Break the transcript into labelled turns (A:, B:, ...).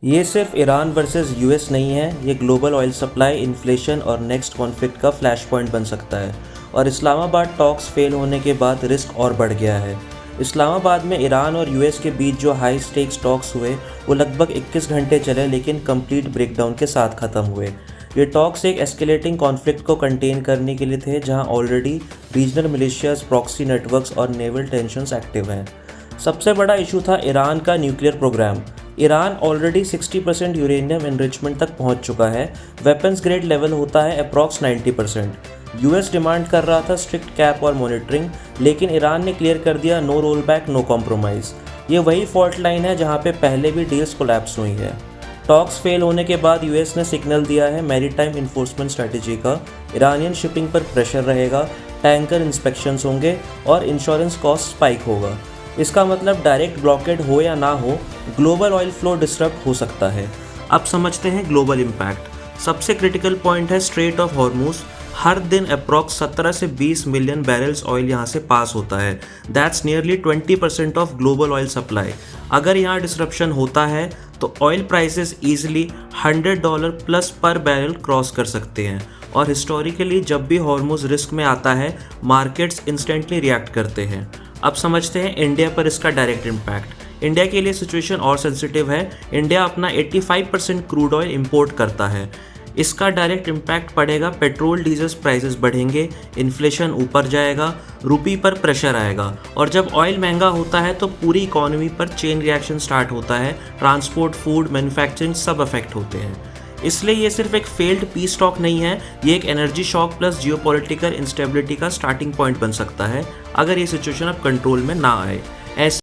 A: ये सिर्फ Iran versus US नहीं है, ये ग्लोबल ऑयल सप्लाई, इन्फ्लेशन और नेक्स्ट कॉन्फ्लिक्ट का फ्लैश पॉइंट बन सकता है। और इस्लामाबाद टॉक्स फेल होने के बाद रिस्क और बढ़ गया है। इस्लामाबाद में ईरान और यूएस के बीच जो हाई स्टेक्स टॉक्स हुए वो लगभग 21 घंटे चले, लेकिन कंप्लीट ब्रेकडाउन के साथ ख़त्म हुए। ये टॉक्स एक एस्केलेटिंग कॉन्फ्लिक्ट को कंटेन करने के लिए थे, जहां already regional militias, proxy networks और नेवल टेंशन्स एक्टिव हैं। सबसे बड़ा इशू था ईरान का nuclear programme. Iran already 60% uranium enrichment तक पहुंच चुका है। वेपन्स ग्रेड लेवल होता है अप्रॉक्स 90%। यूएस डिमांड कर रहा था स्ट्रिक्ट कैप और मॉनिटरिंग, लेकिन ईरान ने क्लियर कर दिया no roll back, no compromise. ये वही फॉल्ट लाइन है जहां पे पहले भी डील्स कोलैप्स हुई है। टॉक्स फेल होने के बाद यूएस ने सिग्नल दिया है मैरीटाइम इन्फोर्समेंट स्ट्रेटजी का। ईरानियन शिपिंग पर प्रेशर रहेगा, टैंकर इंस्पेक्शंस होंगे और इंश्योरेंस कॉस्ट स्पाइक होगा। इसका मतलब डायरेक्ट ब्लॉकेड हो या ना हो, ग्लोबल ऑयल फ्लो डिस्टर्ब हो सकता है। अब समझते हैं ग्लोबल इम्पैक्ट। सबसे क्रिटिकल पॉइंट है स्ट्रेट ऑफ हॉर्मुज। हर दिन अप्रॉक्स 17 से 20 मिलियन बैरल्स ऑयल यहाँ से पास होता है। That's nearly 20% of global oil supply. अगर यहाँ डिसरप्शन होता है तो ऑयल प्राइसेस ईजिली $100 प्लस पर बैरल क्रॉस कर सकते हैं। और हिस्टोरिकली जब भी हॉर्मुज रिस्क में आता है, मार्केट्स इंस्टेंटली रिएक्ट करते हैं। अब समझते हैं इंडिया पर इसका डायरेक्ट इम्पैक्ट। इंडिया के लिए सिचुएशन और सेंसिटिव है। इंडिया अपना 85% क्रूड ऑयल इंपोर्ट करता है। इसका डायरेक्ट इम्पैक्ट पड़ेगा, पेट्रोल डीजल प्राइसेस बढ़ेंगे, इन्फ्लेशन ऊपर जाएगा, रुपी पर प्रेशर आएगा। और जब ऑयल महंगा होता है तो पूरी इकोनॉमी पर चेन रिएक्शन स्टार्ट होता है। ट्रांसपोर्ट, फूड, मैन्युफैक्चरिंग सब अफेक्ट होते हैं। इसलिए ये सिर्फ एक फेल्ड पीस टॉक नहीं है, ये एक energy shock plus geopolitical instability का स्टार्टिंग पॉइंट बन सकता है, अगर ये सिचुएशन अब कंट्रोल में ना आए। ऐसे